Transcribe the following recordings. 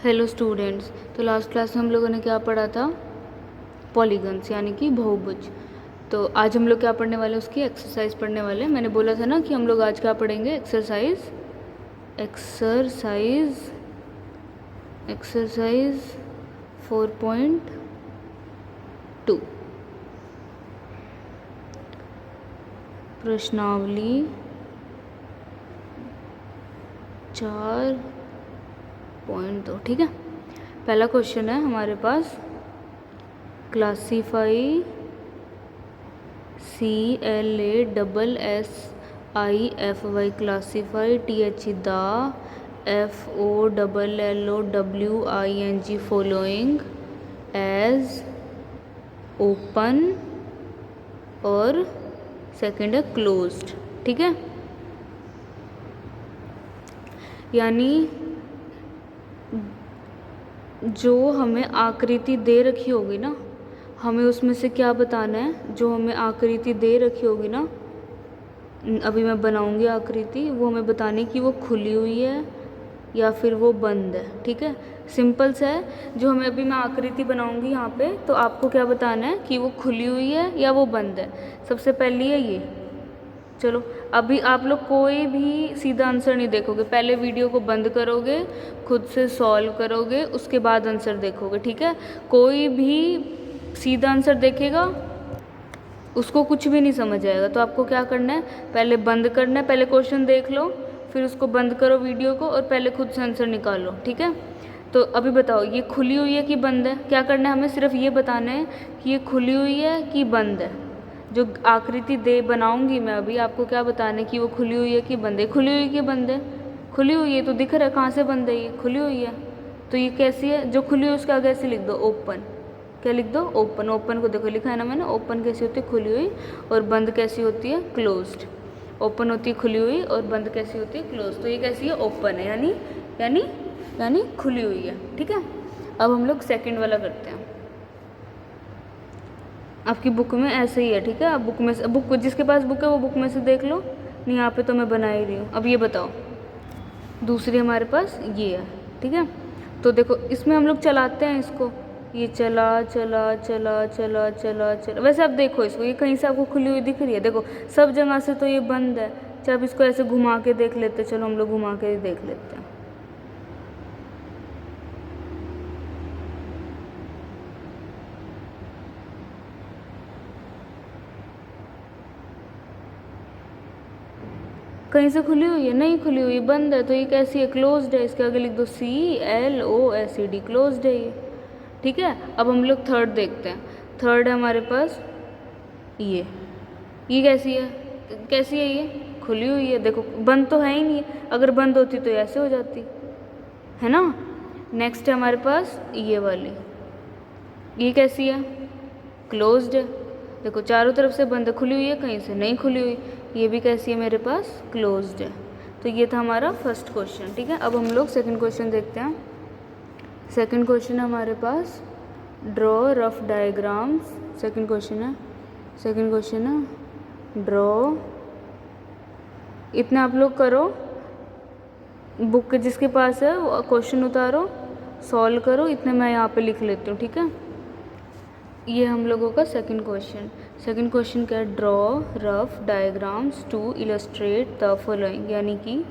Hello students. तो last class में हम लोगों ने क्या पढ़ा था? पॉलीगन्स यानी कि बहुभुज। तो आज हम लोग क्या पढ़ने वाले हैं, उसकी एक्सरसाइज पढ़ने वाले हैं। मैंने बोला था ना कि हम लोग आज क्या पढ़ेंगे, एक्सरसाइज 4.2 प्रश्नावली 4.2। ठीक है, पहला क्वेश्चन है हमारे पास, classify CLASSIFY classify THE FOLLOWING following as open और सेकंड है क्लोज्ड। ठीक है, यानी जो हमें आकृति दे रखी होगी ना, हमें उसमें से क्या बताना है। जो हमें आकृति दे रखी होगी ना, अभी मैं बनाऊंगी आकृति, वो हमें बताने की वो खुली हुई है या फिर वो बंद है। ठीक है, सिंपल सा है। जो हमें अभी मैं आकृति बनाऊंगी यहाँ पे, तो आपको क्या बताना है कि वो खुली हुई है या वो बंद है। सबसे पहली है ये। चलो, अभी आप लोग कोई भी सीधा आंसर नहीं देखोगे, पहले वीडियो को बंद करोगे, खुद से सॉल्व करोगे, उसके बाद आंसर देखोगे। ठीक है, कोई भी सीधा आंसर देखेगा उसको कुछ भी नहीं समझ आएगा। तो आपको क्या करना है, पहले बंद करना है, पहले क्वेश्चन देख लो, फिर उसको बंद करो वीडियो को और पहले खुद से आंसर निकालो। ठीक है, तो अभी बताओ ये खुली हुई है कि बंद है। क्या करना है, हमें सिर्फ ये बताना है कि ये खुली हुई है कि बंद है। जो आकृति दे बनाऊंगी मैं अभी, आपको क्या बताना है कि वो खुली हुई है कि बंद है। खुली हुई कि बंद है? खुली हुई है, तो दिख रहा है कहाँ से बंद है, ये खुली हुई है। तो ये कैसी है, जो खुली हुई उसके आगे ऐसे लिख दो ओपन। क्या लिख दो? ओपन। ओपन को देखो लिखा है ना मैंने, ओपन कैसी होती है, खुली हुई, और बंद कैसी होती है, क्लोज्ड। ओपन होती है खुली हुई और बंद कैसी होती है, क्लोज। तो ये कैसी है, ओपन है, यानी यानी यानी खुली हुई है। ठीक है, अब हम लोग सेकंड वाला करते हैं। आपकी बुक में ऐसे ही है। ठीक है, आप बुक में से, बुक जिसके पास बुक है वो बुक में से देख लो, नहीं यहाँ पे तो मैं बना ही रही हूँ। अब ये बताओ, दूसरी हमारे पास ये है। ठीक है, तो देखो इसमें हम लोग चलाते हैं इसको, ये चला चला चला चला चला चला। वैसे आप देखो इसको, ये कहीं से आपको खुली हुई दिख रही है? देखो सब जगह से तो ये बंद है। चाहे आप इसको ऐसे घुमा के देख लेते, चलो हम लोग घुमा के देख लेते हैं। कहीं से खुली हुई है? नहीं खुली हुई, बंद है। तो ये कैसी है, क्लोज्ड है। इसके आगे लिख दो CLOSED, क्लोज्ड है ये। ठीक है, अब हम लोग थर्ड देखते हैं। थर्ड है हमारे पास ये कैसी है, कैसी है ये, खुली हुई है। देखो बंद तो है ही नहीं है, अगर बंद होती तो ऐसे हो जाती है ना। नेक्स्ट है हमारे पास ये वाली, ये कैसी है, क्लोज्ड है। देखो चारों तरफ से बंद है, खुली हुई है कहीं से नहीं खुली हुई। ये भी कैसी है मेरे पास, क्लोज्ड है। तो ये था हमारा फर्स्ट क्वेश्चन। ठीक है, अब हम लोग सेकंड क्वेश्चन देखते हैं। सेकंड क्वेश्चन है हमारे पास, draw rough diagrams. Second question है ड्रॉ। इतना आप लोग करो, बुक जिसके पास है वो क्वेश्चन उतारो, सॉल्व करो। इतने मैं यहाँ पे लिख लेती हूँ। ठीक है, ये हम लोगों का सेकंड क्वेश्चन। सेकंड क्वेश्चन क्या है, draw rough diagrams to illustrate the following, यानी कि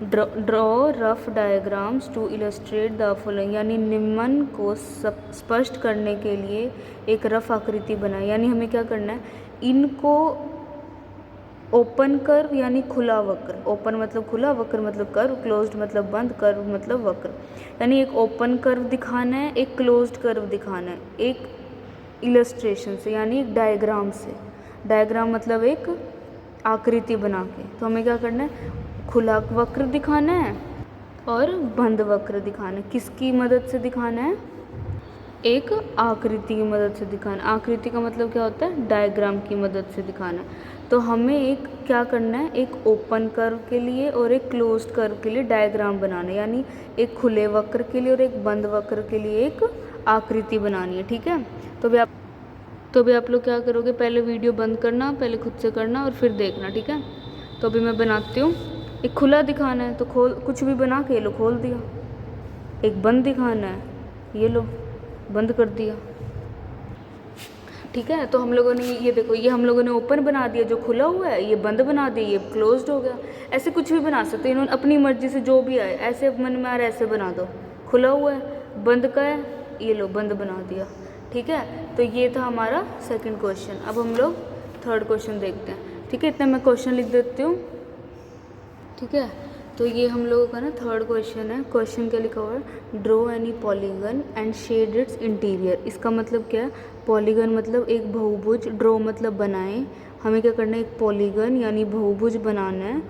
draw rough diagrams to illustrate the following, यानी निम्न को स्पष्ट करने के लिए एक रफ आकृति बनाए। यानी हमें क्या करना है, इनको ओपन कर्व यानी खुला वक्र, ओपन मतलब खुला, वक्र मतलब कर्व, क्लोज्ड मतलब बंद, कर्व मतलब वक्र। यानी एक ओपन कर्व दिखाना है, एक क्लोज्ड कर्व दिखाना है, एक इलस्ट्रेशन से यानी एक डायग्राम से। डायग्राम मतलब एक आकृति बना के। तो हमें क्या करना है, खुला वक्र दिखाना है और बंद वक्र दिखाना है। किसकी मदद से दिखाना है, एक आकृति की मदद से दिखाना। आकृति का मतलब क्या होता है, डायग्राम की मदद से दिखाना। तो हमें एक क्या करना है, एक ओपन कर्व के लिए और एक क्लोज्ड कर्व के लिए डायग्राम बनाना है। यानी एक खुले वक्र के लिए और एक बंद वक्र के लिए एक आकृति बनानी है। ठीक है, तो भी आप लोग क्या करोगे, पहले वीडियो बंद करना, पहले खुद से करना और फिर देखना। ठीक है, तो अभी मैं बनाती हूँ। एक खुला दिखाना है तो खोल, कुछ भी बना के ये लो खोल दिया। एक बंद दिखाना है, ये लो बंद कर दिया। ठीक है, तो हम लोगों ने ये देखो, ये हम लोगों ने ओपन बना दिया जो खुला हुआ है, ये बंद बना दिया, ये क्लोज्ड हो गया। ऐसे कुछ भी बना सकते हैं, इन्होंने अपनी मर्जी से जो भी आए, ऐसे मन में आ रहा है ऐसे बना दो। खुला हुआ है, बंद का है, ये लो बंद बना दिया। ठीक है, तो ये था हमारा सेकंड क्वेश्चन। अब हम लोग थर्ड क्वेश्चन देखते हैं। ठीक है, इतना मैं क्वेश्चन लिख देती हूँ। ठीक है, तो ये हम लोगों का ना थर्ड क्वेश्चन है। क्वेश्चन क्या लिखा हुआ है, draw any polygon and shade its interior. इसका मतलब क्या है, पॉलीगन मतलब एक बहुभुज, ड्रॉ मतलब बनाएं, हमें क्या करना है, एक पॉलीगन यानी बहुभुज बनाना है,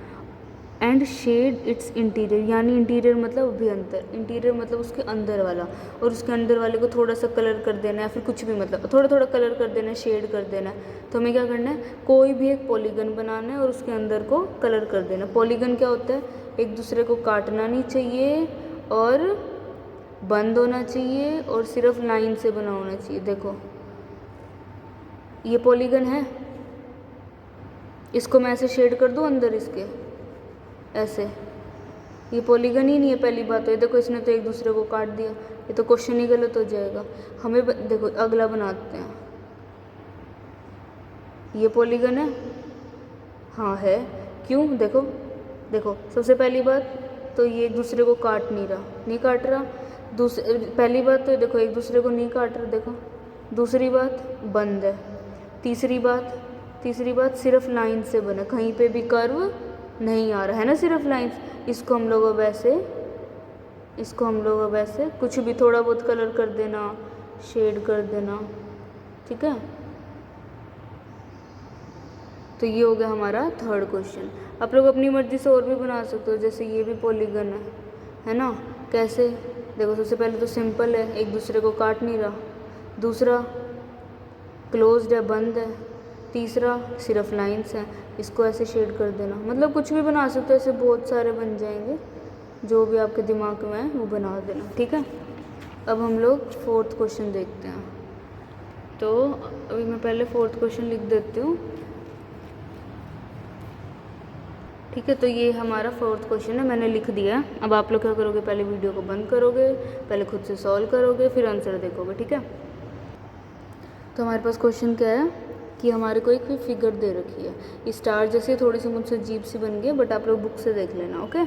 एंड शेड इट्स इंटीरियर यानी इंटीरियर मतलब अभ्यंतर, इंटीरियर मतलब उसके अंदर वाला, और उसके अंदर वाले को थोड़ा सा कलर कर देना है, फिर कुछ भी मतलब थोड़ा थोड़ा कलर कर देना है, शेड कर देना है। तो हमें क्या करना है, कोई भी एक पॉलीगन बनाना है और उसके अंदर को कलर कर देना। पॉलीगन क्या होता है, एक दूसरे को काटना नहीं चाहिए और बंद होना चाहिए और सिर्फ लाइन से बना होना चाहिए। देखो ये पॉलीगन है, इसको मैं ऐसे शेड कर दूँ अंदर इसके, ऐसे, ये पॉलीगन ही नहीं है पहली बात तो। ये देखो इसने तो एक दूसरे को काट दिया, ये तो क्वेश्चन ही गलत हो जाएगा। हमें देखो अगला बनाते हैं, ये पॉलीगन है, हाँ है, क्यों, देखो देखो सबसे पहली बात तो ये एक दूसरे को काट नहीं रहा, नहीं काट रहा। पहली बात तो देखो एक दूसरे को नहीं काट रहा, देखो। दूसरी बात बंद है। तीसरी बात सिर्फ लाइन से बना, कहीं पे भी कर्व नहीं आ रहा है ना, सिर्फ लाइन। इसको हम लोग अब ऐसे कुछ भी थोड़ा बहुत कलर कर देना, शेड कर देना। ठीक है, तो ये हो गया हमारा थर्ड क्वेश्चन। आप लोग अपनी मर्जी से और भी बना सकते हो, जैसे ये भी पॉलीगन है ना। कैसे, देखो सबसे पहले तो सिंपल है, एक दूसरे को काट नहीं रहा। दूसरा क्लोज्ड है, बंद है। तीसरा सिर्फ लाइंस हैं, इसको ऐसे शेड कर देना। मतलब कुछ भी बना सकते हो, ऐसे बहुत सारे बन जाएंगे, जो भी आपके दिमाग में है वो बना देना। ठीक है, अब हम लोग फोर्थ क्वेश्चन देखते हैं। तो अभी मैं पहले फोर्थ क्वेश्चन लिख देती हूँ। ठीक है, तो ये हमारा फोर्थ क्वेश्चन है, मैंने लिख दिया। अब आप लोग क्या करोगे, पहले वीडियो को बंद करोगे, पहले खुद से सॉल्व करोगे, फिर आंसर देखोगे। ठीक है, तो हमारे पास क्वेश्चन क्या है कि हमारे को एक फिगर दे रखी है, स्टार जैसे, थोड़ी सी मुझसे अजीब सी बन गई, बट आप लोग बुक से देख लेना। ओके,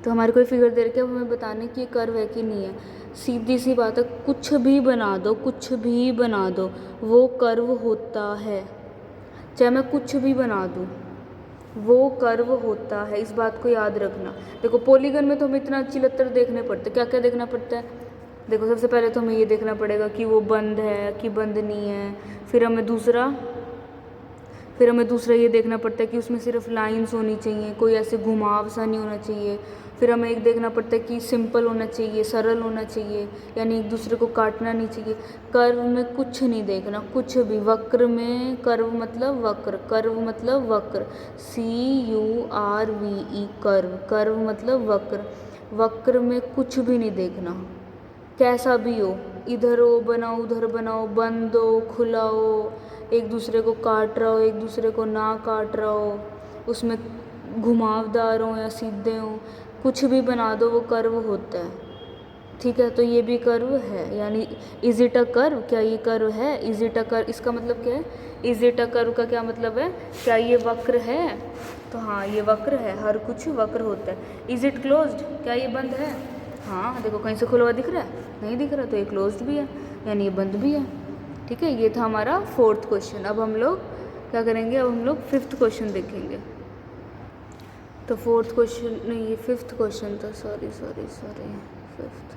तो हमारे को फिगर दे रखी है, हमें बताने कि ये कर्व है कि नहीं है। सीधी सी बात है, कुछ भी बना दो वो कर्व होता है। चाहे मैं कुछ भी बना दूँ वो कर्व होता है, इस बात को याद रखना। देखो पॉलीगन में तो हमें इतना चिलत्तर देखने पड़ते, क्या क्या देखना पड़ता है। देखो सबसे पहले तो हमें ये देखना पड़ेगा कि वो बंद है कि बंद नहीं है। फिर हमें दूसरा ये देखना पड़ता है कि उसमें सिर्फ लाइंस होनी चाहिए, कोई ऐसे घुमाव सा नहीं होना चाहिए। फिर हमें एक देखना पड़ता है कि सिंपल होना चाहिए, सरल होना चाहिए, यानी एक दूसरे को काटना नहीं चाहिए। कर्व में कुछ नहीं देखना, कुछ भी। वक्र में कर्व मतलब वक्र, CURVE कर्व मतलब वक्र में कुछ भी नहीं देखना, कैसा भी हो, इधर हो बनाओ, उधर बनाओ, बंद हो, खुला हो, एक दूसरे को काट रहा हो, एक दूसरे को ना काट रहा हो, उसमें घुमावदार हो या सीधे हो, कुछ भी बना दो वो कर्व होता है। ठीक है, तो ये भी कर्व है, यानी इज इट अ कर्व, क्या ये कर्व है। इज इट अ कर्व, इसका मतलब क्या है, इज इट अ कर्व का क्या मतलब है, क्या ये वक्र है। तो हाँ ये वक्र है, हर कुछ वक्र होता है। इज इट क्लोज्ड, क्या ये बंद है। हाँ देखो कहीं से खुला हुआ दिख रहा है, नहीं दिख रहा, तो ये क्लोज्ड भी है, यानी ये बंद भी है। ठीक है, ये था हमारा फोर्थ क्वेश्चन। अब हम लोग क्या करेंगे, अब हम लोग फिफ्थ क्वेश्चन देखेंगे। तो फोर्थ क्वेश्चन नहीं, ये फिफ्थ क्वेश्चन था, सॉरी फिफ्थ,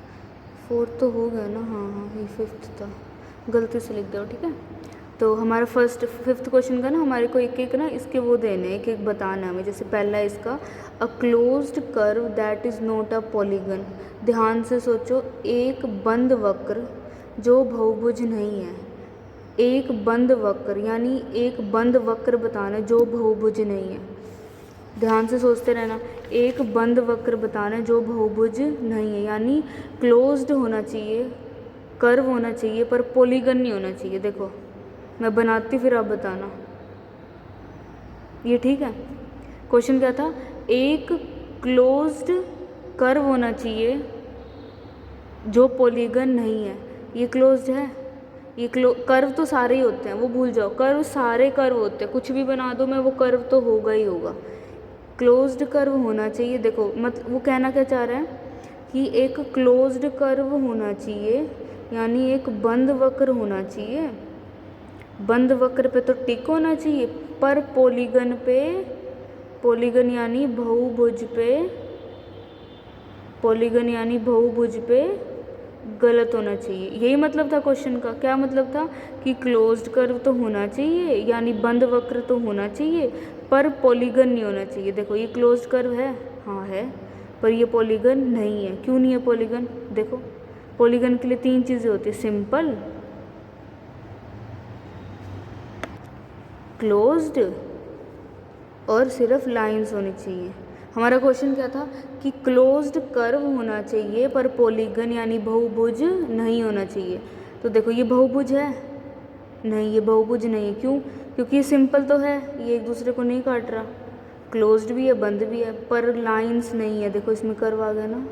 फोर्थ तो हो गया ना, हाँ ये फिफ्थ था, गलती से लिख दो। ठीक है, तो हमारा फिफ्थ क्वेश्चन का ना, हमारे को एक एक ना इसके वो देने, एक एक बताना है हमें। जैसे पहला इसका, a closed curve that is not a polygon. ध्यान से सोचो, एक बंद वक्र जो बहुभुज नहीं है, एक बंद वक्र यानी एक बंद वक्र बताना जो बहुभुज नहीं है। ध्यान से सोचते रहना, एक बंद वक्र बताना जो बहुभुज नहीं है, यानी क्लोज्ड होना चाहिए, कर्व होना चाहिए, पर पॉलीगन नहीं होना चाहिए। देखो मैं बनाती फिर आप बताना, ये ठीक है। क्वेश्चन क्या था, एक क्लोज्ड कर्व होना चाहिए, जो पॉलीगन नहीं है ये क्लोज्ड है। ये कर्व तो सारे ही होते हैं, वो भूल जाओ, कर्व सारे कर्व होते हैं, कुछ भी बना दो मैं, वो कर्व तो होगा ही होगा। क्लोज्ड कर्व होना चाहिए। देखो वो कहना क्या चाह रहा है कि एक क्लोज्ड कर्व होना चाहिए, यानी एक बंद वक्र होना चाहिए। बंद वक्र पे तो टिक होना चाहिए, पर पॉलीगन पे, पॉलीगन यानी बहुभुज पे, पॉलीगन यानी बहुभुज पे गलत होना चाहिए। यही मतलब था क्वेश्चन का। क्या मतलब था कि क्लोज्ड कर्व तो होना चाहिए, यानी बंद वक्र तो होना चाहिए, पर पॉलीगन नहीं होना चाहिए। देखो ये क्लोज्ड कर्व है, हाँ है, पर ये पॉलीगन नहीं है। क्यों नहीं है पॉलीगन? देखो पॉलीगन के लिए 3 चीज़ें होती है, सिंपल, क्लोज्ड और सिर्फ लाइंस होनी चाहिए। हमारा क्वेश्चन क्या था कि क्लोज्ड कर्व होना चाहिए पर पॉलीगन यानी बहुभुज नहीं होना चाहिए। तो देखो ये बहुभुज है, नहीं ये बहुभुज नहीं है। क्यों? क्योंकि ये सिंपल तो है, ये एक दूसरे को नहीं काट रहा, क्लोज्ड भी है बंद भी है, पर लाइंस नहीं है। देखो इसमें कर्व आ गया ना,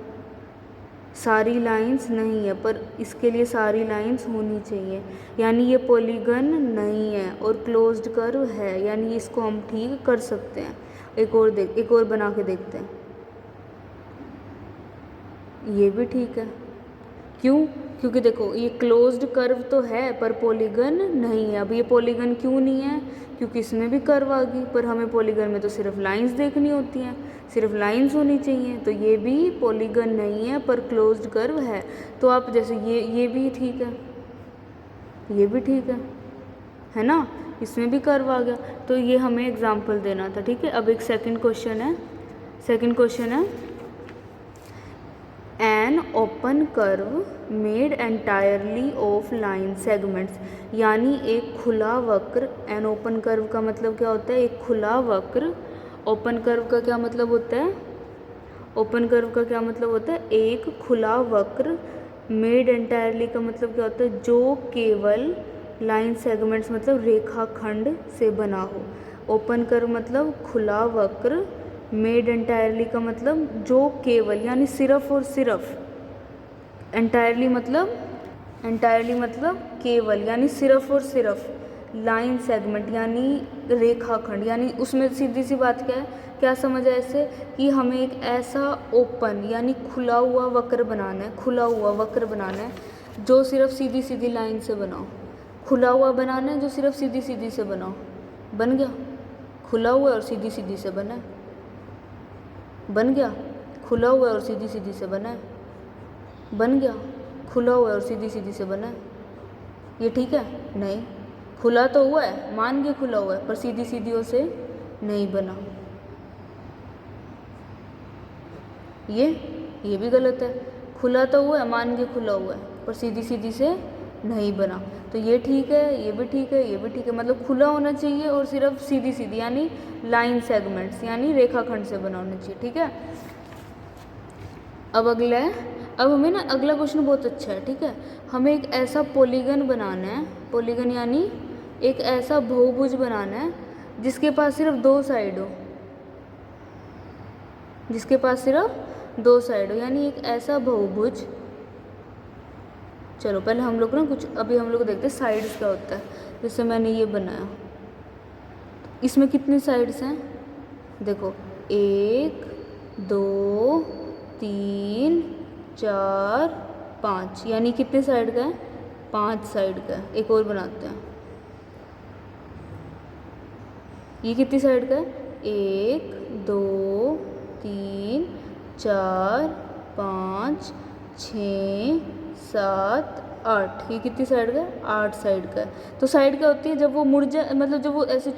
सारी लाइंस नहीं है, पर इसके लिए सारी लाइंस होनी चाहिए, यानी ये पॉलीगन नहीं है और क्लोज्ड कर्व है, यानी इसको हम ठीक कर सकते हैं। एक और बना के देखते हैं। ये भी ठीक है। क्यों? क्योंकि देखो ये क्लोज्ड कर्व तो है पर पॉलीगन नहीं है। अब ये पॉलीगन क्यों नहीं है? क्योंकि इसमें भी कर्व आ गई, पर हमें पॉलीगन में तो सिर्फ लाइंस देखनी होती हैं, सिर्फ लाइंस होनी चाहिए। तो ये भी पॉलीगन नहीं है पर क्लोज्ड कर्व है। तो आप जैसे ये भी ठीक है, ये भी ठीक है ना, इसमें भी कर्व आ गया। तो ये हमें एग्जाम्पल देना था, ठीक है। अब एक सेकंड क्वेश्चन है, सेकंड क्वेश्चन है an open curve made entirely of line segments, यानी एक खुला वक्र। एन ओपन कर्व का मतलब क्या होता है? एक खुला वक्र। ओपन कर्व का क्या मतलब होता है? ओपन कर्व का क्या मतलब होता है? एक खुला वक्र। मेड एंटायरली का मतलब क्या होता है? जो केवल लाइन सेगमेंट्स मतलब रेखाखंड से बना हो। ओपन कर्व मतलब खुला वक्र, मेड एंटायरली का मतलब जो केवल, यानी सिर्फ और सिर्फ। एंटायरली मतलब केवल, यानी सिर्फ और सिर्फ लाइन सेगमेंट यानी रेखाखंड, यानी उसमें सीधी सी बात क्या है, क्या समझ है इससे कि हमें एक ऐसा ओपन यानी खुला हुआ वक्र बनाना है, खुला हुआ वक्र बनाना है जो सिर्फ सीधी सीधी लाइन से बनाओ। खुला हुआ बनाना है जो सिर्फ सीधी सीधी से बनाओ। बन गया? खुला हुआ और सीधी सीधी से बना है, बन गया। खुला हुआ और सीधी सीधी से बना है, बन गया। खुला हुआ और सीधी सीधी से बना है, ये ठीक है? नहीं, खुला तो हुआ है, मान के खुला हुआ है, पर सीधी सीधियों से नहीं बना। ये भी गलत है। खुला तो हुआ है, मान के खुला हुआ है, पर सीधी सीधी से नहीं बना। तो ये ठीक है, ये भी ठीक है, ये भी ठीक है। मतलब खुला होना चाहिए और सिर्फ सीधी सीधी यानी लाइन सेगमेंट्स यानी रेखाखंड से बना होना चाहिए, ठीक है। अब अगला है, अब हमें ना अगला क्वेश्चन बहुत अच्छा है, ठीक है। हमें एक ऐसा पॉलीगन बनाना है, पॉलीगन यानी एक ऐसा बहुभुज बनाना है जिसके पास सिर्फ 2 साइड हो, जिसके पास सिर्फ 2 साइड हो, यानी एक ऐसा बहुभुज। चलो पहले हम लोग ना कुछ, अभी हम लोग देखते हैं साइड्स क्या होता है। जैसे मैंने ये बनाया, इसमें कितनी साइड्स हैं? देखो 1 2 3 4 5, यानी कितने साइड का है? 5 साइड का है। एक और बनाते हैं, ये कितनी साइड का है? 1 2 3 4 5 6 7 8, ये कितनी साइड का है? 8 साइड का है। तो साइड क्या होती है? जब वो मुड़ जाए, मतलब जब वो ऐसे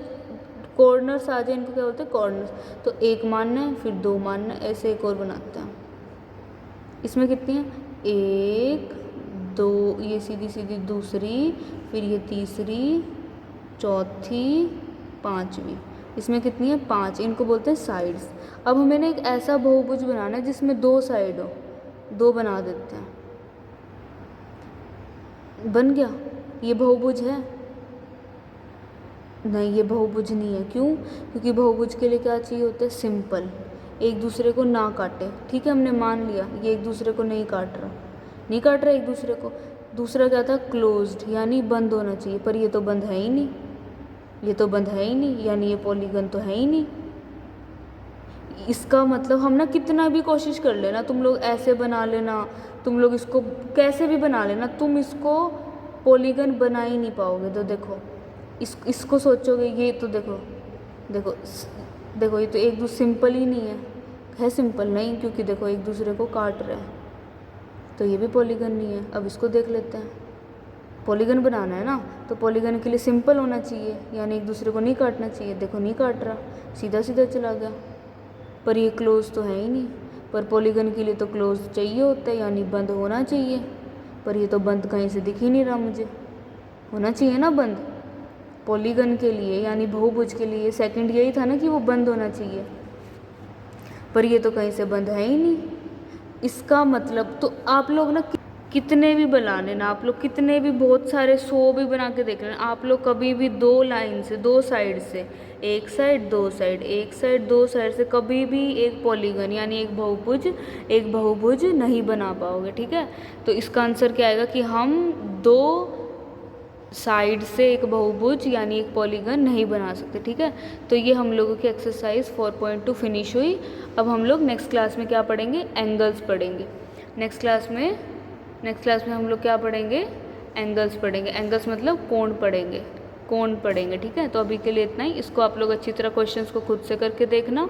कॉर्नर्स आ जाए, इनको क्या बोलते हैं? कॉर्नर्स। तो 1 मानना है, फिर 2 मानना है, ऐसे एक और बनाते हैं। इसमें कितनी है? 1 2, ये सीधी सीधी दूसरी, फिर ये तीसरी, चौथी, पांचवी। इसमें कितनी है? 5। इनको बोलते हैं साइड्स। अब हमें ना एक ऐसा बहुभुज बनाना है जिसमें 2 साइड हो, 2 बना देते हैं। बन गया? ये बहुभुज है? नहीं, ये बहुभुज नहीं है। क्यों? क्योंकि बहुभुज के लिए क्या चाहिए होता है? सिंपल, एक दूसरे को ना काटे, ठीक है। हमने मान लिया ये एक दूसरे को नहीं काट रहा, नहीं काट रहा एक दूसरे को। दूसरा क्या था, क्लोज्ड, यानी बंद होना चाहिए, पर ये तो बंद है ही नहीं, ये तो बंद है ही नहीं, यानी ये पॉलीगन तो है ही नहीं। इसका मतलब हम ना कितना भी कोशिश कर लेना, तुम लोग ऐसे बना लेना, तुम लोग इसको कैसे भी बना लेना, तुम इसको पॉलीगन बना ही नहीं पाओगे। तो देखो इसको सोचोगे, ये तो देखो देखो देखो, ये तो एक दूसरे सिंपल ही नहीं है सिंपल नहीं, क्योंकि देखो एक दूसरे को काट रहा है, तो ये भी पॉलीगन नहीं है। अब इसको देख लेते हैं, पॉलीगन बनाना है ना, तो पॉलीगन के लिए सिंपल होना चाहिए, यानी एक दूसरे को नहीं काटना चाहिए। देखो नहीं काट रहा, सीधा सीधा चला गया, पर ये क्लोज तो है ही नहीं। पर पॉलीगन के लिए तो क्लोज चाहिए होता है, यानी बंद होना चाहिए, पर ये तो बंद कहीं से दिख ही नहीं रहा मुझे। होना चाहिए ना बंद पॉलीगन के लिए, यानी बहुभुज के लिए सेकंड यही था ना कि वो बंद होना चाहिए, पर ये तो कहीं से बंद है ही नहीं। इसका मतलब तो आप लोग ना कितने भी बना लेना, आप लोग कितने भी बहुत सारे 100 भी बना के देख लेना, आप लोग कभी भी दो लाइन से, दो साइड से, एक साइड दो साइड, एक साइड दो साइड से कभी भी एक पॉलीगन यानी एक बहुभुज नहीं बना पाओगे। ठीक है, तो इसका आंसर क्या आएगा कि हम दो साइड से एक बहुभुज यानी एक पॉलीगन नहीं बना सकते। ठीक है, तो ये हम लोगों की एक्सरसाइज 4.2 फिनिश हुई। अब हम लोग नेक्स्ट क्लास में क्या पढ़ेंगे, एंगल्स पढ़ेंगे। नेक्स्ट क्लास में हम लोग क्या पढ़ेंगे, एंगल्स पढ़ेंगे। एंगल्स मतलब कोण पढ़ेंगे। ठीक है, तो अभी के लिए इतना ही। इसको आप लोग अच्छी तरह क्वेश्चंस को खुद से करके देखना,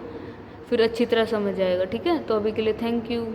फिर अच्छी तरह समझ आएगा। ठीक है, तो अभी के लिए थैंक यू।